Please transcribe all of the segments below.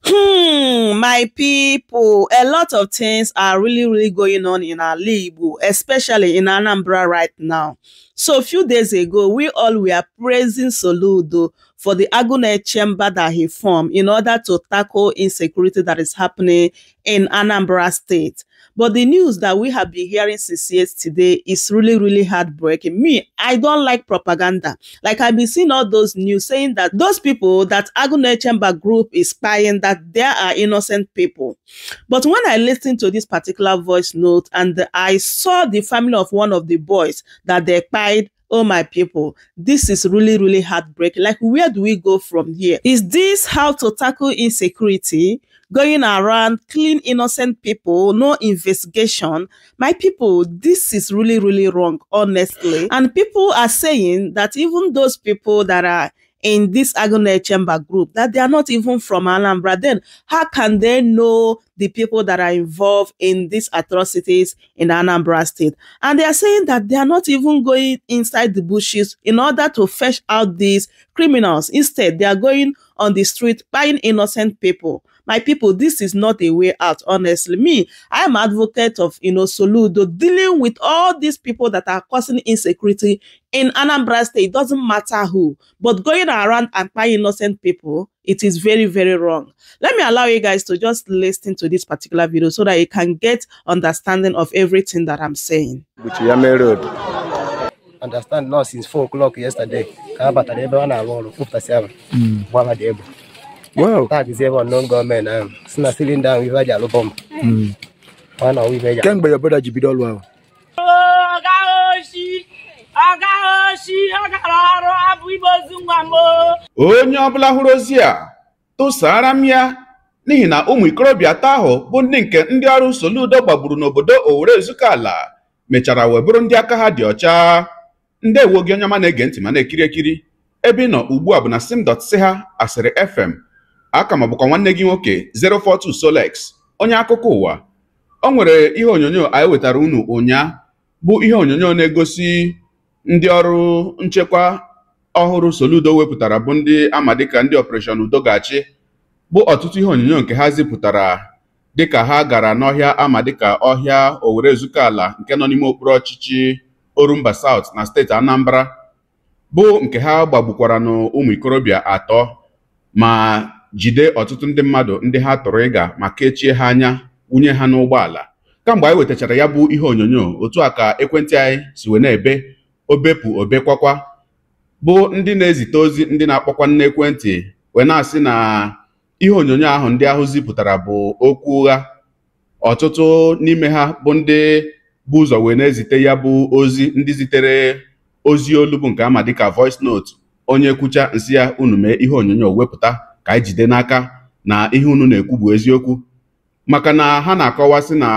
My people, a lot of things are really going on in our Igbo, especially in Anambra right now. So a few days ago, we all were praising Soludo for the Agune chamber that he formed in order to tackle insecurity that is happening in Anambra State. But the news that we have been hearing since yesterday is really heartbreaking. Me, I don't like propaganda. Like I've been seeing all those news saying that those people that Agune Chamber group is spying, that there are innocent people. But when I listened to this particular voice note and I saw the family of one of the boys that they spied, oh my people, this is really heartbreaking. Like, where do we go from here? Is this how to tackle insecurity? Going around killing innocent people, no investigation? My people, this is really wrong, honestly. And people are saying that even those people that are in this Agune Chamber group, that they are not even from Anambra, then how can they know the people that are involved in these atrocities in Anambra State? And they are saying that they are not even going inside the bushes in order to fetch out these criminals. Instead, they are going on the street buying innocent people. My people, this is not a way out, honestly. Me, I am advocate of, Soludo, dealing with all these people that are causing insecurity in Anambra State. It doesn't matter who, but going around and buying innocent people, it is very wrong. Let me allow you guys to just listen to this particular video so that you can get understanding of everything that I'm saying. Understand now since 4 o'clock yesterday. Wow. That is ever non-government. Sina sealing down with a bomb. One or we can't be your brother Jibidol. Wow. Onye ọbụla hụrụ ozi a tụsara m ya n'ihi na ụmụ ikorobịa atọ ahụ bụ ndị nke ndị ọrụ Soludo gbagburu n'obodo Owere Ezukala mechara wee bụrụ ndị aka ha dị ọcha. Ndewo gị onye ọma na-ege ntị ma na-ekiri ekiri. Ebe ị nọ ugbu a bụ na sim.ch Asịrị FM. Aka m bụkwa nwanne gị nwoke 042 Solex, onye akụkọ ụwa. O nwere ihe onyonyo anyị wetara unu ụnyaahụ, bụ ihe onyonyo na-egosi ndị ọrụ nchekwa ọhụrụ Soludo wepụtara, bụ ndị ama dịka ndị Operation Udogachi, bụ ọtụtụ ihe onyonyo nke ha zipụtara dịka ha gara n'ọhịa ama dịka ọhịa Owere Ezukala nke nọ n'ime okpuru ọchịchị Orumba South na steeti Anambra, bụ nke ha gbagbukwara n'ụmụ ikorobịa atọ ma jide ọtụtụ ndị mmadụ ndị ha tụrụ ịga ma kechie ha anya, wunye ha n'ụgbọala. Kamgbe anyị wetachara ya bụ ihe onyonyo, otu a ka ekwentị anyị si wee na-ebe obepụ obekwakwa, bụ ndị na-ezite ozi, ndị na-akpọkwa n'ekwentị wee na-asị na ihe onyonyo ahụ ndị ahụ zipụtara bụ okwu ụgha. Ọtụtụ n'ime ha bụ ndị bụ ụzọ wee na-ezite ya bụ ozi, ndị zitere ozi olu bụ nke ama dịka voice note. Onye kwucha nsị ya, unu mee ihe onyonyo wepụta ka anyị jide n'aka na ihe unu na-ekwu bụ eziokwu, maka na ha na-akọwasị na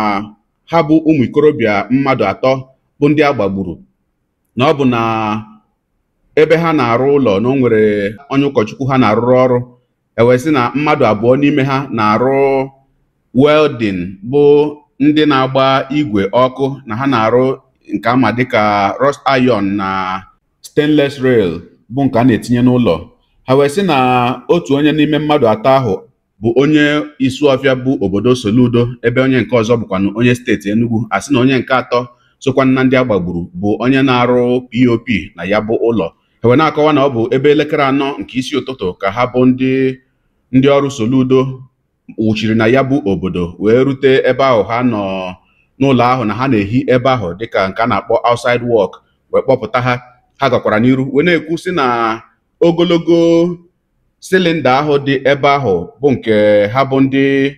ha bụ ụmụ ikorobịa mmadụ atọ bụ ndị a gbagburu, na ọ bụ na ebe ha na-arụ ụlọ na o nwere onye ụkọchukwu ha na-arụrụ ọrụ, ewesị na mmadụ abụọ n'ime ha na-arụ welding, bụ ndị na-agba igwe ọkụ, na ha na-arụ nke ama dịka rust iron na stainless rail, bụ nke a na-etinye n'ụlọ. Ha wee sị na otu onye n'ime mmadụ atọ ahụ bụ onye Isuọfịa bụ obodo Soludo, ebe onye nke ọzọ bụkwa onye steeti Enugu. A sị na onye nke atọ sokwa na ndị agbagburu bụ onye na-arụ POP na ya bụ ụlọ. Ha wee na-akọwa na ọ bụ ebe elekere 4 nke isi ụtụtụ ka ha bụ ndị ọrụ Soludo wụchiri na ya bụ obodo wee rute ebe ahụ ha nọ n'ụlọ ahụ, na ha na-ehi ebe ahụ dịka nke a na-akpọ outside work, wee kpọpụta ha. Ha gakwara n'iru wee na-ekwu sị na ogologo silinda ahụ dị ebe ahụ bụ nke ha bụ ndị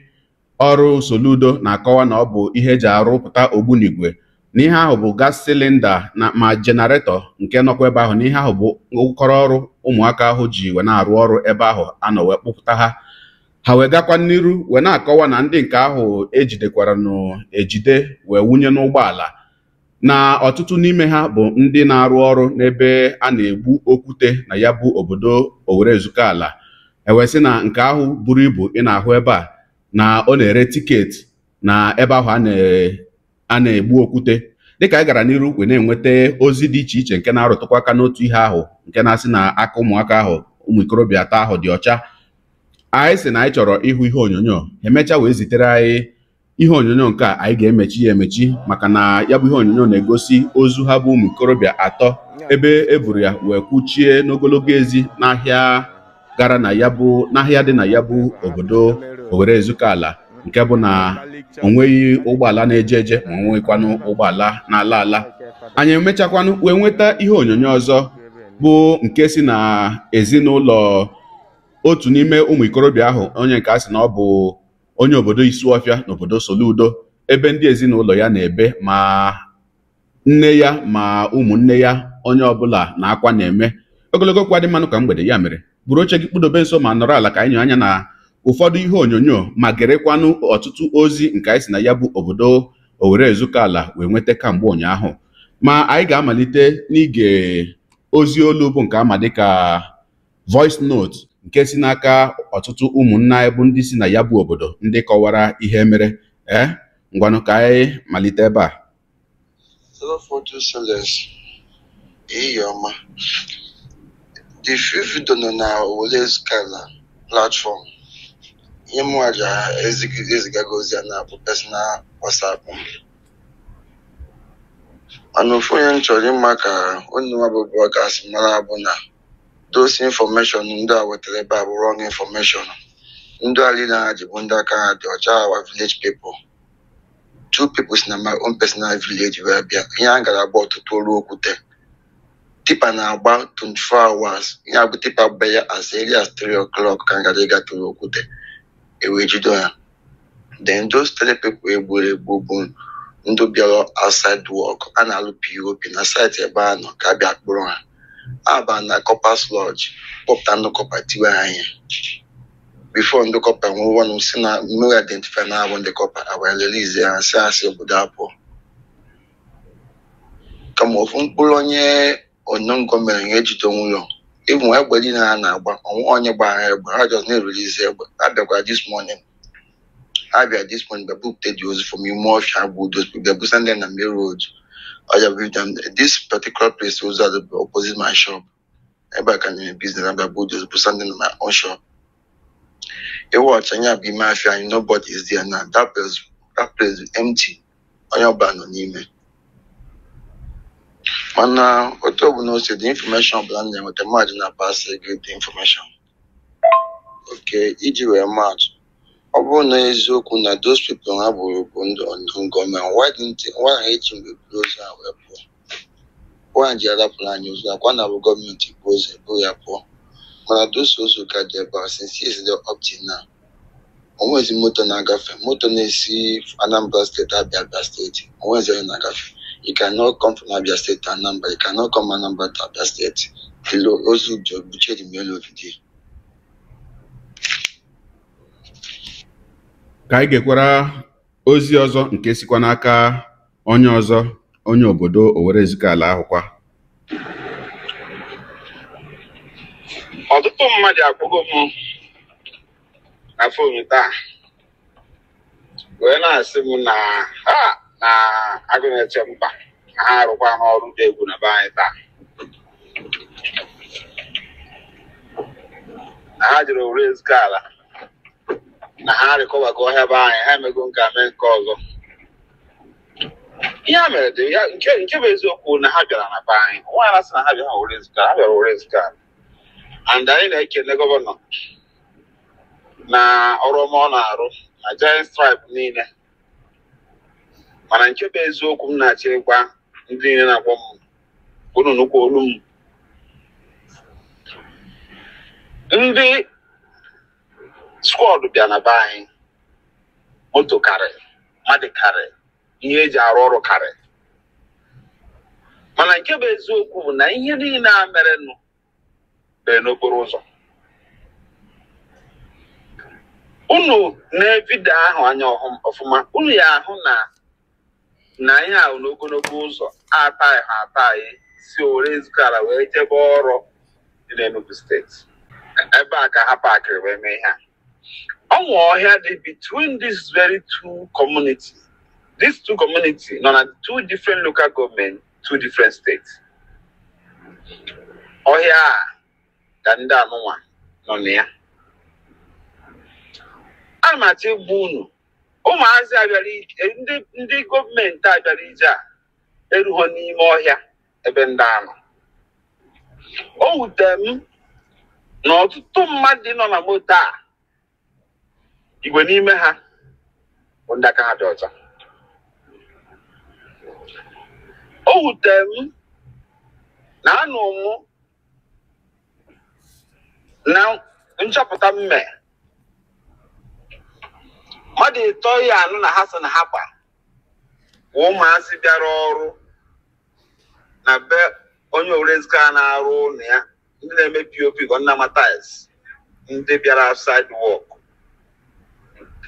ọrụ Soludo na-akọwa na ọ bụ ihe eji arụpụta ogbunigwe, na ihe ahụ bụ gas silinda na ma jenaretọ nke nọkwa ebe ahụ, na ihe ahụ bụ ụkọrọ ọrụ ụmụaka ahụ ji wee na-arụ ọrụ ebe ahụ anọ wee kpụpụta ha. Ha wee gakwa n'iru wee na-akọwa na ndị nke ahụ ejidekwara ejide wee wunye n'ụgbọala, na ọtụtụ n'ime ha bụ ndị na-arụ ọrụ n'ebe a na-egbu okwute na ya bụ obodo Owere Ezukala. Ewesị na nke ahụ buru ibu ị na-ahụ ebe a, na ọ na-ere tiketi na ebe ahụ a na-egbu okwute. Dịka anyị gara n'iru wee na-enweta ozi dị iche iche nke na-arụtụkwa aka n'otu ihe ahụ, nke na-asị na aka ụmụaka ahụ, ụmụ ikorobịa atọ ahụ dị ọcha. anyị sị na anyị chọrọ ịhụ ihe onyonyo emecha wee zitere anyị ihe onyonyo nke a anyị ga-emechi ya emechi maka na ya bụ ihe onyonyo na-egosi ozu ha bụ ụmụ ikorobịa atọ ebe e buru ya wee kwuchie n'ogologo ezi n'ahịa gara na ya bụ n'ahịa dị na ya bụ obodo Owerre Ezukala nke bụ na onweghị ụgbọala na-eje eje ma onwekwanụ ụgbọala na-ala ala. Anyị emechakwanụ wee nweta ihe onyonyo ọzọ bụ nke si na ezinụlọ otu n'ime ụmụ ikorobịa ahụ, onye nke a sị na ọ bụ onye obodo Isuọfịa n'obodo Soludo, ebe ndị ezinụlọ ya na-ebe ma nne ya ma ụmụnne ya onye ọbụla na akwa na-eme. Ogologo kwa dị mmanụ ka mgbede, ya mere buru oche gị kpụdobe nso ma nọrọ ala ka anyị nyụ anya na ụfọdụ ihe onyonyo ma gerekwanụ ọtụtụ ozi nke anyị si na ya bụ obodo Owerre Ezukala wee nweta kamgbe ụnyaahụ. Ma anyị ga-amalite n'ige ozi olu bụ nke ama dịka voice note nke si n'aka ọtụtụ ụmụnna bụ ndị si na ya bụ obodo ndị kọwara ihe mere. Ngwanụ ka anyị malite ebe a. The few video na Owerre Ezukala platform. Ihe mụ aja ezigagozi na bụ personal WhatsApp. Mana ofu onye nchọrọ ịma ka onye nwa bụ broadcast mara bụ na those information ndị a wetara ebe a bụ wrong information. Ndị ali na ji bụ ndị aka ha dị ọcha, our village people. Two people in my own personal village where ihe a gara agba ọtụtụ olu okwute. Tipa na agba 24 hours. Ihe a bụ tipa bụ ya as early as 3 o'clock ka ngara ịga tụrụ okwute. Ewe jido ya. Then those 3 people egburu bụ ndị bịara outside work. A na-alụ POP na site ebe a nọ ka a bịa kpụrụ ha. Aba na Corpers Lodge kpọpụta ndị kọpa tiwe anya. Before ndị kọpa nwere one si na mmiri identify na abụ ndị kọpa awere release ya si asị obodo apụ. Kama ofu mkpụrụ onye onongo mere ihe ejide nwụlọ. Ịbụ egbe dị na ha na-agba ọnwụ onye gbara egbe ha just na-erelease egbe. Abịakwa this morning bebupụta dị ozi from ime ọfịa bụ those people bụ send them na main road. This particular place was at the opposite my shop. Ebe can in business and just put something in my own shop. It was and be mafia and nobody is there now. That place is empty. On your ban on email. And now what we know say the information of landing with the margin pass get the information. Okay, EG match. Ọ bụrụ na eziokwu na those people ha bụrụ ndị gọọmenti, why him be close and wee pụọ? Why ji arapụrụ anyị ụzọ akwa na bụ gọọmenti close bụ ya pụọ? Mana those ozu ka dị ebe a since yesterday up till now. Onwezi moto na-agafe, moto na-esi Anambra State Abia State. Onwezi onye na-agafe. You cannot come from Abia State to Anambra, you cannot come Anambra to Abia State. Ozu buche the mail of the day. Ka anyị gekwara ozi ọzọ nke sikwa n'aka onye ọzọ, onye obodo Owerre Ezukala ahụkwa. Ọtụtụ mmadụ akpọgo m na fon taa wee na-asị m na agụ na-eche mkpa na ha arụkwa n'ọrụ dị egwu na be anyị taa. Na ha jere Owerre Ezukala na ha rịkọba ka ọhịa be anyị, ha emego nke ame nke ọzọ. Ihe a mere dị ya nke bụ eziokwu na ha bịara na be anyị. Nwa ya sị na ha bịara Owerre Ezukala, ha bịara Owerre Ezukala. And anyị na-ekele gọvanọ na ọrụ ọma ọ na-arụ na Giant Stripe niile. Mana nke bụ eziokwu m na-achịkwa ndị niile na-akpọ m unu nnukwu olu m. Ndị squad bịa na be anyị, moto karị, mmadụ karị, ihe eji arụ ọrụ karị. Mana nke bụ eziokwu bụ na ihe niile a mere nụ bụ n'okporo ụzọ. Unu na-evidio ahụ anya ọfụma, unu ya ahụ na ihe ahụ n'ogologo ụzọ ataghị si Owerre Ezukala wee jebe ọrụ dị n'Enugu steeti. Ebe a ka ha pakịrị wee mee ihe a. Ọnwụ ọhịa dị between these very two communities. These two communities nọ na 2 different local government, 2 different states. Ọhịa ka ndị anụnwa nọ na ya. amachi bunu ụmụazị abịara ndị gọọmenti abịara ije a erughọ n'ime ọhịa ebe ndị anọ. O wutere m na ọtụtụ mmadụ nọ na moto a igwe n'ime ha bụ ndị aka ha dị ọcha. O wutere m na anụ mụ na nchọpụta mme mmadụ ịtọ ya anụ na ha so na ha kwa ụmụazị bịara ọrụ na be onye Orezika na-arụ ụlọ ya, ndị na-eme POP ka nna matais, ndị bịara outside work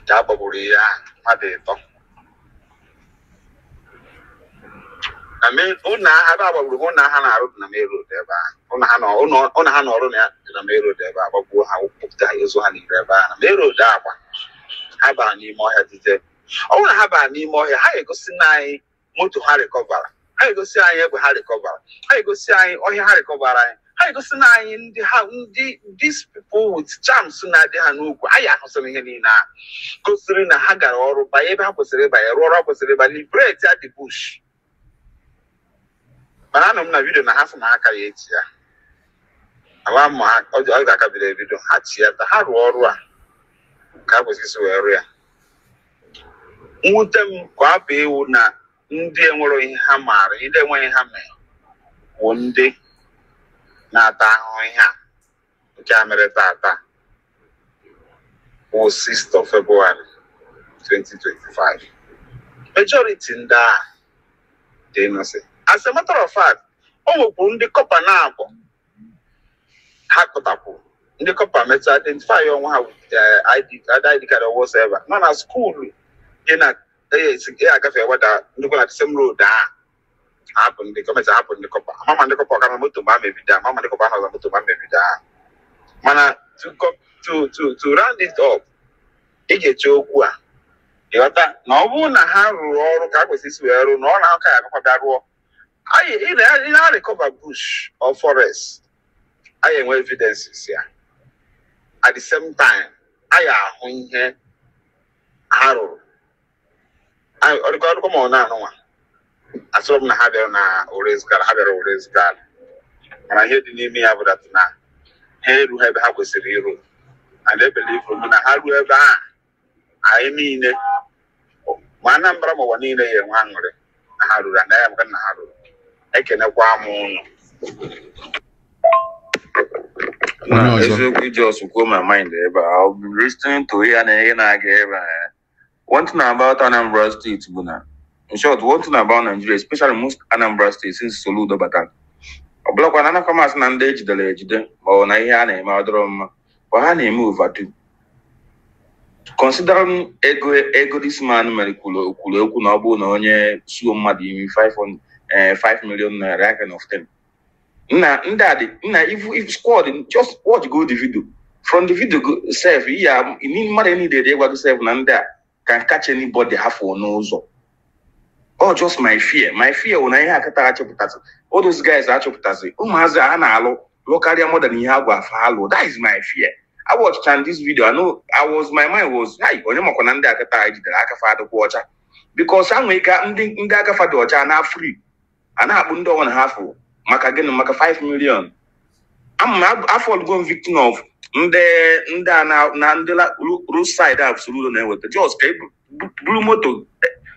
ka agbagburu ya mmadụ ịtọ. Ụlọ ha agbagburu ụlọ ha na-arụ na main road ebe a, ụlọ ha nọrụ na ya dị na main road ebe a, gbagbuo ha, wụpụta ha, ezo ha n'ire ebe a na main road agba. Ha bara n'ime ọhịa dịte. Ọ bụrụ na ha bara n'ime ọhịa, ha ga-egosi na anyị moto ha rekọvara, ha ga-egosi anyị egbe ha rekọvara, ha ga-egosi anyị ọhịa ha rekọvara anyị, ha ga-egosi na anyị ndị these people with charms na-adị ha n'ugwu. Anyị ahụsịrị ihe niile a gosiri na ha gara ọrụ banye ebe ha kwesịrị ịbanye, rụọ ọrụ ha kwesịrị ịbanye, liberate at the bush. Mana anọ m na vidio na ha sị na ha karịa echi ya, agba ma ọ ga-akabiri ebido ha chi ya ta ha rụọ ọrụ a ka a kwesịrị isi wee rụọ ya. Mwute m ka hapụ iwu na ndị enwere ihe ha maara, ndị enweghị ha mere bụ ndị na-ata ahụhụ ihe a nke a mere tata bụ 6th of February 2025. Majority ndị a dị innocent. As a matter of fact, o nwekwuru ndị kọpa na-abụ ha kpụtapụ ndị kọpa metụ identify onwe ha with ID card or whatever nọ na skuulu dị na agafe weda nnukwu na same road a hapụ ndị gọọmenti hapụ ndị kọpa. Mama ndị kọpa ọkara moto ma mebida, mama ndị kọpa anọza moto ma mebida. Mana to round it up, ị ga-eche okwu a ịghọta na ọ bụrụ na ha rụrụ ọrụ ka a kwesịrị isi wee rụọ na ọ na-aka ya agakwa bịa rụọ. Anyị na-recover bush or forest, anyị enwe evidences ya. At the same time, anyị ahụ ihe ha rụrụ. Ọdụkọ ma ọ na-anụnwa asọrọ m na ha bịara na Orezika, ha bịara Orezika, mana ihe dị n'ime ya bụ dat na ha eru ebe ha kwesịrị iru, and I believe na ha ruo ebe a anyị niile ma Anambra ma ụwa niile ya enwe aṅụrị na ha ruru, anaghị amaka na ha ruru. Ekenekwa m ụnụ. Eziokwu just go my mind ebe I'll be listening to ihe na-aga ebe a. One thing about Anambra State bụ na, in short, one thing about Nigeria, especially most Anambra States since Soludo bata, ọ bụlakwa na anakọ masị na ndị ejidere ejide ma ọ na ihe a na-eme ọdọrọ mma, but ha na-eme overdo. Considering ego this man mere kwuru okwu na ọ bụ na onye suo mmadụ imi 5 million naira kind of thing. If squad just watch go the video. From the video self, yeah, you need money needed they want self and that can catch anybody half or no so. Oh, just my fear. My fear when I have all those guys are choputasi. Locally more than you have follow. That is my fear. I watched this video. I know my mind was hi on your Mokonanda Aka watcher. Because I'm like Ndaka Fadocha now free. And I have one half maka again maka 5 million. I'm fallen victim of the road side absolutely never. Just blue motor.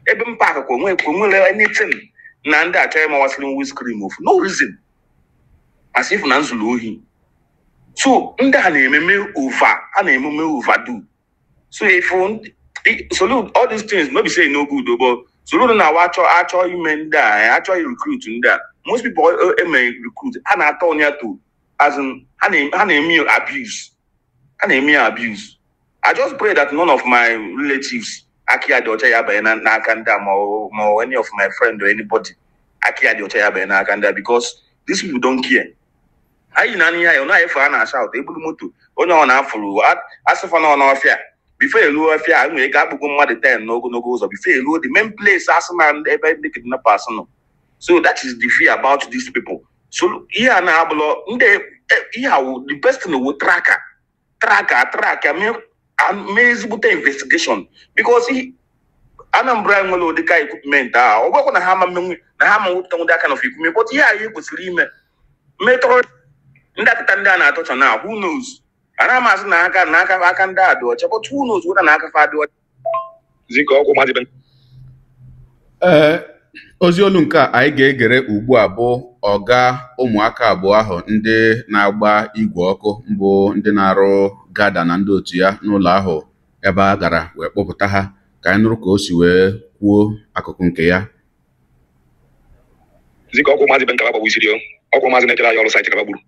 Even park anything. Nanda time I was whiskey move. No reason. As if Nanzuluhi. So nda overdo. So if salute all these things, maybe say no good, but salute na actually men die, actually recruiting that. Most people may recruit and I told you to as in abuse. Abuse. I just pray that none of my relatives Akia Docha Yaba Nakanda or any of my friends or anybody Akia Docha Yaba Nakanda because these people don't care. I shout able to on follow as if on fear. Before you lose fear, I make up mother 10 no goes or before you lose the main place as a man ever make it in a personal. So that is the fear about these people. So here now the best thing with tracker. I mean and ezigbote investigation because Anambra nwere ụdị ka equipment ọ gwakwa na ha ma wepụta ụdị kind of equipment but ihe anyị kwesịrị ime metọrọ ndị akịta ndị a na-atọcha na who knows ana masị na aka ndị a dị ọcha but who knows whether na aka fa dị ọcha zika ọkwụ maazị Ben. Ozi olu nke anyị ga-egere ugbu a bụ ọga ụmụaka abụọ ahụ ndị na-agba igwe ọkụ mbụ ndị na-arụ gada na ndị otu ya n'ụlọ ahụ ebe a gara wee kpọpụta ha ka anyị nụrụ ka o si wee kwuo akụkụ nke ya. Zika ọkwụ maazị Ben Kaba gbisiri ọkwụ maazị na-ejere anyị ọrụ saịtị Kaba gburu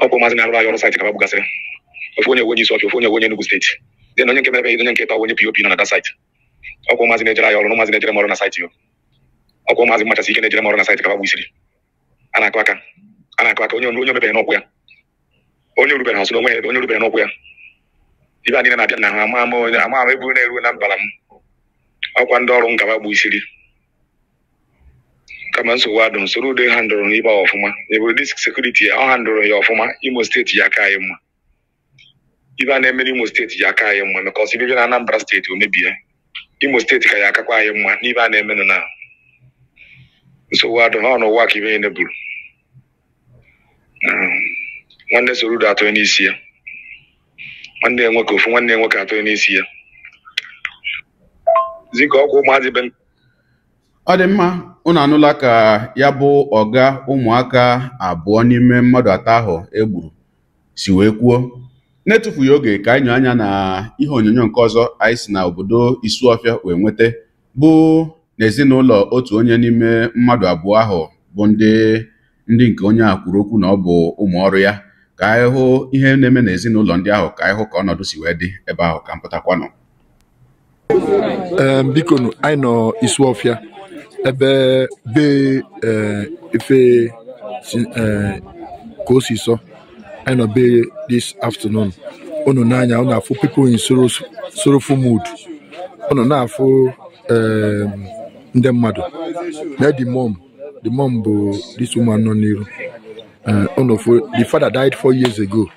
ọkwụ maazị na-arụ anyị ọrụ saịtị Kaba gbugasịrị ofu onye isi ọfịa ofu onye Enugu steeti dị na onye nke mere onye nke onye POP nọ na da saịtị ọkwụ maazị na-ejere anyị ọrụ na maazị na-ejere m ọrụ na saịtị ọkwụ maazị mmachasị ike na-ejere m ọrụ na saịtị Kaba gbisiri a na-akụ aka onye omebere n'ọkwụ ya onye rubere ha so onwe onye rubere n'ọkwụ ya ibe anyị na-abịa na ha ama ebu na-eruo na mbara m ọkwa ndị ọrụ Kaba gbisiri kama nsogbu adụ nsoro ude ha ndụrụ n'ibe ọfụma ebe disk sekuriti ya ọ ha ndụrụ ya ọfụma Imo steeti ya aka anyị mma ibe a na-eme n'Imo steeti ya aka anyị mma maka ọsọ ibe na Anambra steeti o mebie Imo steeti ka ya akakwa anyị mma n'ibe a na-emenụ na nsogbu adụ ha n'ụwa ka ibe ya neburu nwanne soro ude atọ n'isi ya nwanne nwoke ofu nwanne nwoke atọ n'isi ya zika ọkwụ maazị Ben. Ọ dị mma unu anụla ka ya bụ ọga ụmụaka abụọ n'ime mmadụ atọ ahụ egburu si wee kwuo. N'etufughị oge ka anyị nyụ anya na ihe onyonyo nke ọzọ anyị si na obodo Isuọfịa wee nweta bụ n'ezinụlọ otu onye n'ime mmadụ abụọ ahụ bụ ndị nke onye a kwuru okwu na ọ bụ ụmụ ọrụ ya ka anyị hụ ihe na-eme n'ezinụlọ ndị ahụ ka anyị hụ ka ọnọdụ si wee dị ebe ahụ ka mpụtakwanụ. Biko anyị nọ Isuọfịa ebe be ife ka o si sọ anyị nọ be this afternoon unu n'anya unu afụ people in sorrowful mood unu na-afụ ndị mmadụ na the mom bụ this woman nọ n'iru unu fụ the father died 4 years ago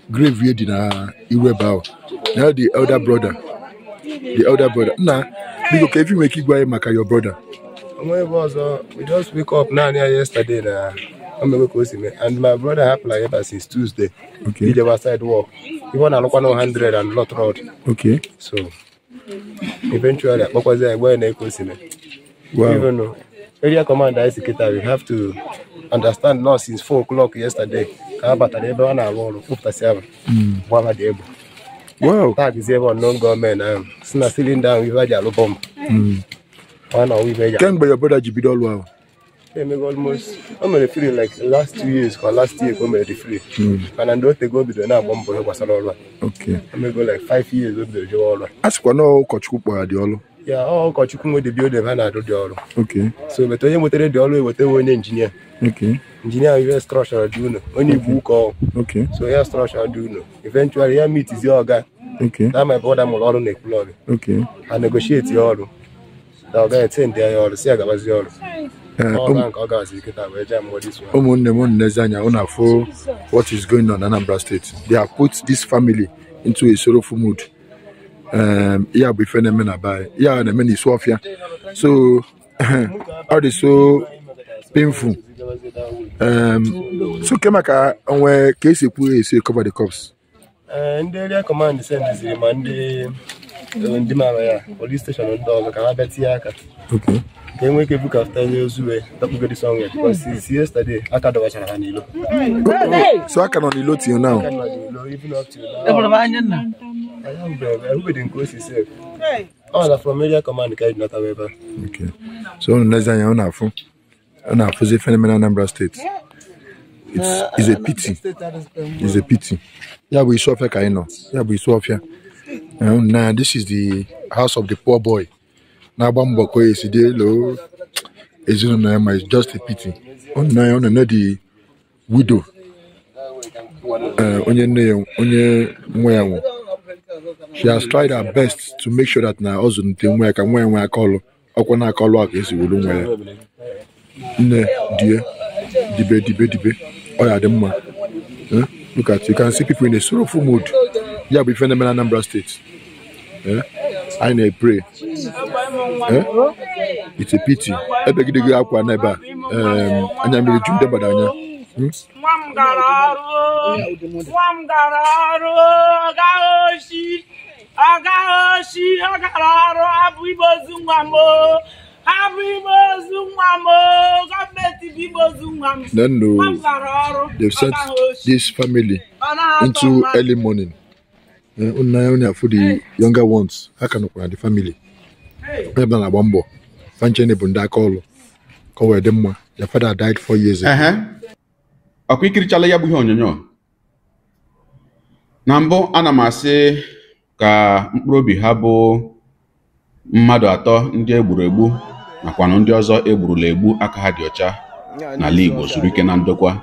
grave ye dị na iru ebe ahụ na the elder brother nna biko ka efi nweke igwe anyị maka your brother. We just wake up now yesterday and my brother happened ever since Tuesday. Okay. He was side work. Even I look 100 and lot road. Okay. So eventually what was there when they could see me. Wow. Even though area commander we have to understand now since 4 o'clock yesterday. Everyone alone after 7. Wow. That is even non-government. Still down with a bomb. Can be your brother Jibidol wow. Almost I'm free like last 2 years or last year I'm free. And I don't go be the now bomb was all. Okay. I'm go like 5 years with the all. Ask one no coach Kupa the all. Yeah, all coach with the building and I do the all. Okay. So but you with the all with the engineer. Okay. Engineer you structure do no. Only book all. Okay. So yeah structure do no. Eventually I meet is your guy. Okay. That my brother will all neck blood. Okay. I negotiate your all. Guy 10 there all see agabazi all. What is going on in Anambra State? They have put this family into a sorrowful mood. Yeah, be phenomenal by yeah, and many Isuọfịa. So all is so painful. So Kemaka on where case you say cover the cops. And the area command send this Monday in the police station on dog Okay. Can we book after those who get the song because since yesterday I can't watch Hanilo. So I can only load you now. Even up to now. I am who didn't go yourself. All from area command carried not however. Okay. So next time you're on a phenomenal Anambra State. It's a pity. It's a pity. Yeah, we Isuọfịa Kaino. Yeah, we Isuọfịa. Now this is the house of the poor boy. Now Bamboko is low. It's just a pity. On the widow. She has tried her best to make sure that now also the can when I call work is dear. Dibe. Oh yeah, them. Look at you can see people in a sorrowful mood. ya bụ ife na-eme na Anambra steeti anyị na-pray it's a pity ebegidegị akwa n'ebe a anya mmiri ju ndị gbara anya nwa m gara ọrụ ọ gara ọrụ abụ ibe ozu nwa m gọọmenti bụ ibe ozu nwa m. Then no, Nwa m gara ọrụ they've sent this family into early morning for the younger ones. How can the family? Your father died 4 years ago. Ọkwa ikirichala ya bụ ihe onyonyo. Na mbụ ana m asị ka mkpụrụ obi ha bụ mmadụ atọ ndị egburu egbu nakwa ndị ọzọ egburula egbu aka ha dị ọcha n'ala Igbo zuru ike na ndokwa.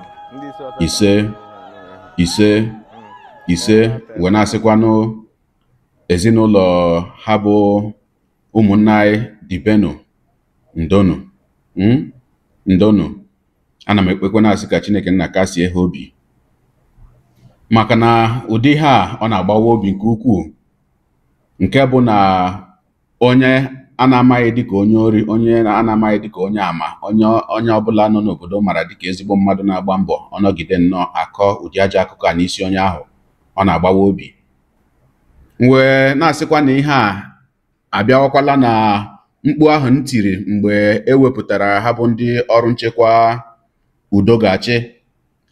ise wee na-asịkwanụ ezinụlọ ha bụ ụmụnna anyị Dibenu ndonu ana m ekpekwe na-asị ka Chineke nna kasie ha obi maka na ụdị ha ọ na-agbawa obi nke ukwuu, nke bụ na onye a na-amaghị dịka onye ori, onye a na-amaghị dịka onye ama, onye ọbụla nọ n'obodo mara dịka ezigbo mmadụ na-agba mbọ ọ nọgide nnọọ akọ ụdị ajọ akụkọ a n'isi onye ahụ, ọ na-agbawa obi. Wee na-asịkwa na ihe a abịawakwala na mkpu ahụ m tiri mgbe ewepụtara ha bụ ndị ọrụ nchekwa Udogachi.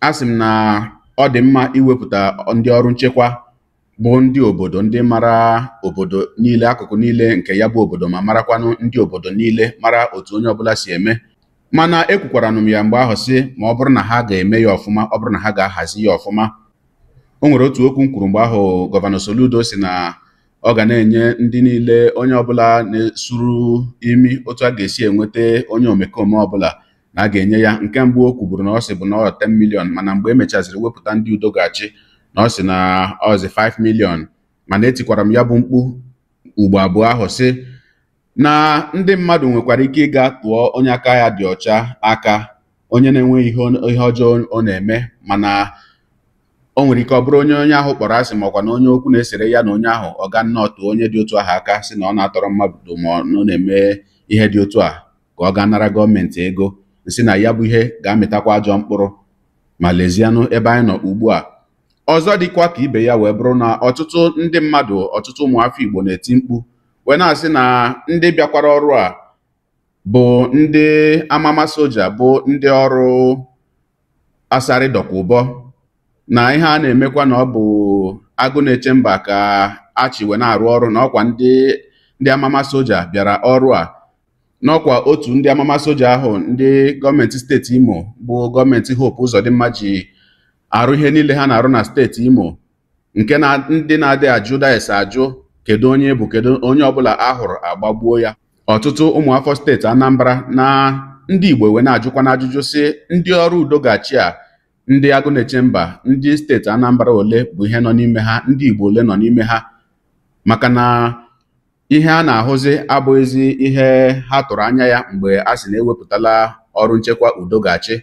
Asị m na ọ dị mma iwepụta ndị ọrụ nchekwa bụ ndị obodo, ndị mara obodo niile, akụkụ niile nke ya bụ obodo, ma marakwanụ ndị obodo niile, mara otu onye ọbụla si eme. Mana ekwukwara m ya mgbe ahụ sị ma ọ bụrụ na ha ga-eme ya ọfụma, ọ bụrụ na ha ga-ahazi ya ọfụma. O nwere otu okwu m kwuru mgbe ahụ Gọvanọ Soludo si na ọ ga na-enye ndị niile, onye ọbụla na-esuru imi, otu a ga-esi enweta onye omekome ọbụla na a ga-enye ya. Nke mbụ o kwuburu na ọ sị bụ na ọ 10 million, mana mgbe emechaziri wepụta ndị Udogachi na ọ sị na ọ dị 5 million. Mana etikwara m ya bụ mkpu ugbo abụọ ahụ sị na ndị mmadụ nwekwara ike ịga tụọ onye aka ya dị ọcha aka, onye na-enweghị ihe ọjọọ ọ na-eme, mana o nwere ike ọ bụrụ onye ahụ kpọrọ asị makwa na onye okwu na-esere ya na onye ahụ ọ ga nnọọ tụọ onye dị otu ahụ aka sị na ọ na-atọrọ mmadụ ma ọ na-eme ihe dị otu a ka ọ ga-anara gọọmenti ego, nsị na ya bụ ihe ga-amịtakwa ajọ mkpụrụ. Ma lezianụ ebe anyị nọ ugbu a. Ọzọ dịkwa ka ibe ya wee bụrụ na ọtụtụ ndị mmadụ, ọtụtụ ụmụafọ Igbo na-eti mkpu wee na-asị na ndị bịakwara ọrụ a bụ ndị amama soja, bụ ndị ọrụ asarị dọkwa ụbọ, na ihe a na-emekwa na ọ bụ agụ na-eche mba ka achị wee na-arụ ọrụ, na ọkwa ndị amama soja bịara ọrụ a, n'ọkwa otu ndị amama soja ahụ ndị gọọmenti steeti Imo bụ gọọmenti Hope Uzodimma ji arụ ihe niile ha na-arụ na steeti Imo, nke na ndị na-adị ajụ dayes ajụ kedu onye bụ, kedu onye ọbụla ahụrụ agbagbuo ya. Ọtụtụ ụmụafọ steeti Anambra na ndị Igbo wee na-ajụkwa n'ajụjụ sị ndị ọrụ Udogachi a, ndị agụ na-eche mba, ndị steeti Anambra ole bụ ihe nọ n'ime ha, ndị Igbo ole nọ n'ime ha, maka na ihe a na-ahụzi abụghịzi ihe ha tụrụ anya ya mgbe a sị na ewepụtala ọrụ nchekwa Udogachi.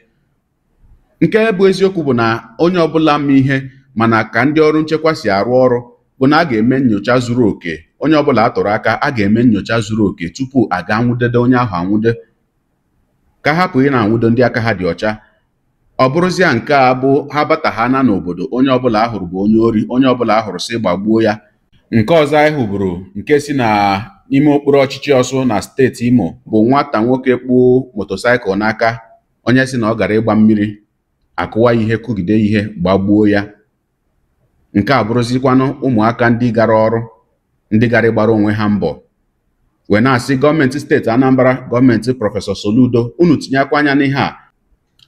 Nke bụ eziokwu bụ na onye ọbụla ma ihe, mana ka ndị ọrụ nchekwa si arụ ọrụ bụ na a ga-eme nnyocha zuru oke. Onye ọbụla atụrụ aka, a ga-eme nnyocha zuru oke tupu a ga-anwụdede onye ahụ anwụde, ka hapụ ị na-anwụdo ndị aka ha dị ọcha. Ọ bụrụzia nke a bụ ha bata ha na n'obodo, onye ọbụla ahụrụ bụ onye ori, onye ọbụla ahụrụ sị gbagbuo ya. Nke ọzọ anyị hụburu nke si na ime okpuru ọchịchị Ọsụ na steeti Imo bụ nwata nwoke kpụ motosaịkụl n'aka, onye si na ọ gara ịgba mmiri, akụwa ihe, kụgide ihe, gbagbuo ya. Nke a bụrụzikwanụ ụmụaka ndị gara ọrụ, ndị gara ịgbara onwe ha mbọ. Wee na-asị gọọmenti steeti Anambra, gọọmenti Prọfesọ Soludo, unu tinyekwa anya n'ihe a.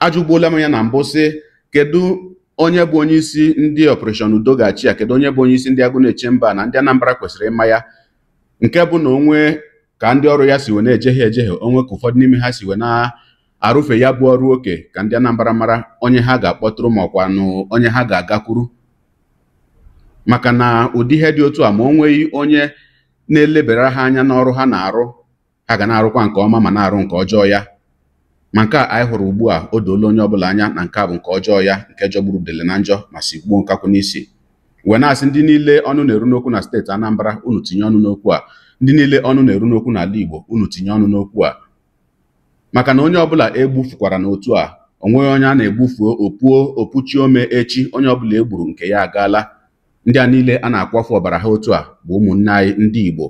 Ajụgbuola m ya na mbụ sị kedu onye bụ onye isi ndị Operation Udogachi a, kedu onye bụ onye isi ndị agụ na-eche mba na ndị Anambra kwesịrị ịma ya, nke bụ na onwe ka ndị ọrụ ya si wee na-ejehie, onwe ka ụfọdụ n'ime ha si wee na-arụfe ya bụ ọrụ oke, ka ndị Anambra mara onye ha ga-akpọtụrụ ma ọkwa na onye ha ga-agakwuru. Maka na ụdị ihe dị otu a, ma o nweghị onye na-elebara ha anya n'ọrụ ha na-arụ, ha ga na-arụkwa nke ọma ma na-arụ nke ọjọọ ya. Ma nke a anyị hụrụ ugbu a, o doola onye ọbụla anya na nke a bụ nke ọjọọ ya, nke jọgburu udele na njọ ma si gbuo nkakwụ n'isi. wee na-asị ndị niile ọnụ na-eru n'okwu na steeti Anambra unu tinye ọnụ n'okwu a, ndị niile ọnụ na-eru n'okwu n'ala Igbo unu tinye ọnụ n'okwu a, maka na onye ọbụla egbufukwara n'otu a, onweghị onye a na-egbufuo opuchi ome echi, onye ọbụla egburu nke ya agaala. Ndị a niile a na-akwafu ọbara ha otu a bụ ụmụnne anyị ndị Igbo.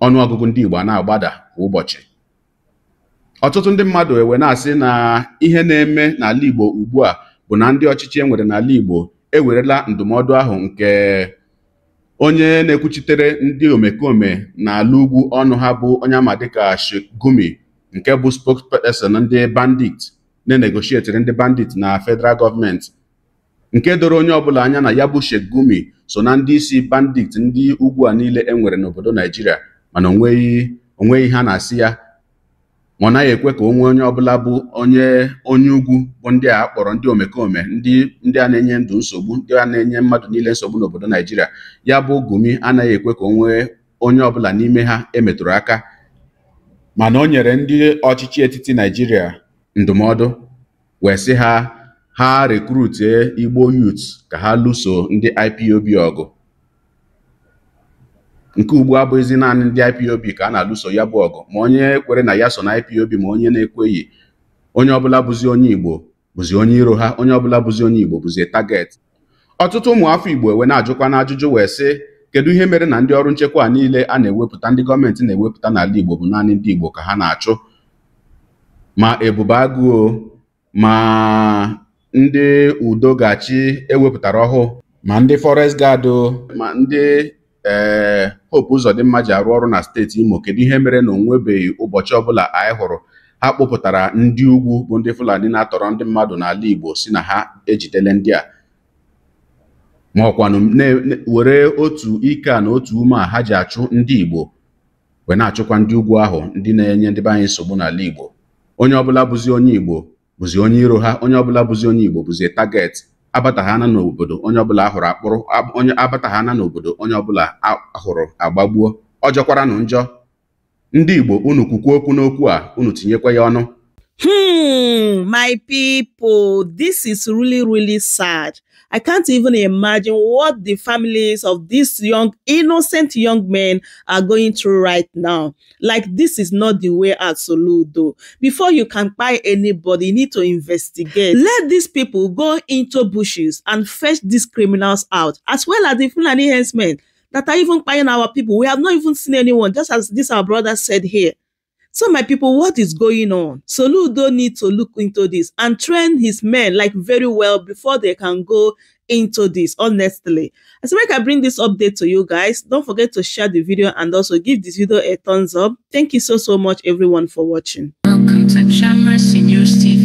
Ọnụọgụgụ ndị Igbo a na-agbada kwa ụbọchị. Ọtụtụ ndị mmadụ ewe na-asị na ihe na-eme n'ala Igbo ugbu a bụ na ndị ọchịchị enwere n'ala Igbo ewerela ndụmọdụ ahụ nke onye na-ekwuchitere ndị omekome n'ala ugwu ọnụ ha bụ onye ama dịka Sheikh Gumi, nke bụ spokesperson ndị bandit na-negotiatere ndị bandit na federal gọọmenti, nke doro onye ọbụla anya na ya bụ Sheikh Gumi so na ndị isi bandit ndị ugwu a niile enwere n'obodo Naijiria, mana onweghị ha na-asị ya, ma ọ naghị ekwe ka onye ọbụla bụ onye ugwu bụ ndị a kpọrọ ndị omekome, ndị a na-enye ndụ nsogbu, ndị a na-enye mmadụ niile nsogbu n'obodo Naijiria. Ya bụ Gumi anaghị ekwe ka onye ọbụla n'ime ha emetụrụ aka, mana o nyere ndị ọchịchị etiti Naijiria ndụmọdụ wee sị ha rekrute Igbo youth ka ha lụso ndị IPOB ọgụ. Nke ugbu a abụghịzi naanị ndị IPOB ka a na-alụso ya bụ ọgụ, ma onye kwere na ya so na IPOB ma onye na-ekweghị. Onye ọbụla bụzi onye Igbo bụzi onye iro ha, onye ọbụla bụzi onye Igbo bụzi target. Ọtụtụ ụmụafọ Igbo ewe na-ajụkwa n'ajụjụ wee sị, kedu ihe mere na ndị ọrụ nchekwa niile a na-ewepụta, ndị gọọmenti na-ewepụta n'ala Igbo bụ naanị ndị Igbo ka ha na-achụ? Ma Ebube Agụo, ma ndị Udogachi ewepụtara ọhụụ, ma ndị Forest Guard, ma ndị Hope Uzodimma ji arụ ọrụ na steeti Imo, kedu ihe mere na onwebeghị ụbọchị ọbụla anyị hụrụ ha kpọpụtara ndị ugwu bụ ndị Fulani na-atọrọ ndị mmadụ n'ala Igbo si na ha ejidele ndị a, ma ọkwanụ were otu ike a na otu ume a ha ji achụ ndị Igbo wee na-achụkwa ndị ugwu ahụ ndị na-enye ndị be anyị nsogbu n'ala Igbo. Onye ọbụla bụzi onye Igbo bụzi onye iro ha, onye ọbụla bụzi onye Igbo bụzi target. Abataghana n'obodo onye ọbụla ahụrụ akpụrụ, onye abataghana n'obodo onye ọbụla ahụrụ agbagbuo. Ọ jọkwaranụ njọ. Ndị Igbo unu kwukwu okwu n'okwu a, unu tinyekwa ya ọnụ. My people, this is really sad. I can't even imagine what the families of these innocent young men are going through right now. Like, this is not the way at Soludo. Before you can buy anybody, you need to investigate. Let these people go into bushes and fetch these criminals out, as well as the Fulani henchmen that are even buying our people. We have not even seen anyone, just as this our brother said here. So my people, what is going on? Soludo needs to look into this and train his men like very well before they can go into this, honestly. As I bring this update to you guys, don't forget to share the video and also give this video a thumbs up. Thank you so much everyone for watching. Welcome to Chammercy News TV.